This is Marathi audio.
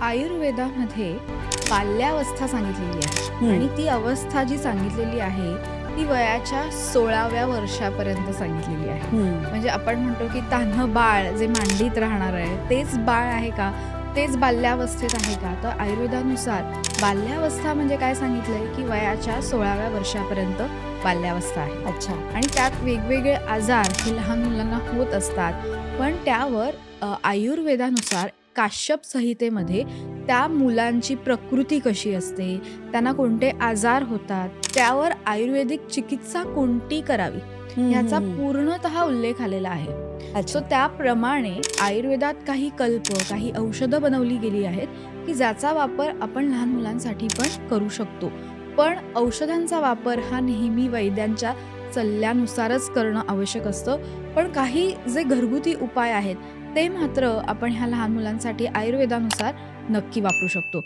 आयुर्वेदामध्ये बाल्यावस्था सांगितलेली आहे हं. आणि ती अवस्था जी सांगितलेली आहे ती वयाच्या 16व्या वर्षापर्यंत सांगितलेली आहे. म्हणजे आपण म्हणतो की तान्हं बाळ जे मांडीत राहणार आहे तेच बाळ आहे का, तेच बाल्यावस्थेत आहे का? तर आयुर्वेदानुसार बाल्यावस्था म्हणजे काय सांगितलंय की वयाच्या 16व्या वर्षापर्यंत बाल्यावस्था आहे. अच्छा. आणि त्यात वेगवेगळे आजार हे लहान मुलांना होत असतात. पण त्यावर आयुर्वेदानुसार काश्यप संहितेमध्ये त्या मुलांची प्रकृती कशी असते, त्यांना कोणते आजार होतात, त्यावर आयुर्वेदिक चिकित्सा कोणती करावी ह्याचा पूर्णतः उल्लेख आलेला आहे. अच्छा. सो त्याप्रमाणे आयुर्वेदात काही कल्प, काही औषधं बनवली गेली आहेत की ज्याचा वापर आपण लहान मुलांसाठी पण करू शकतो. पण औषधांचा वापर हा नेहमी वैद्यांच्या सल्ल्यानुसारच करणं आवश्यक असतं. पण काही जे घरगुती उपाय आहेत ते मात्र आपण ह्या लहान मुलांसाठी आयुर्वेदानुसार नक्की वापरू शकतो.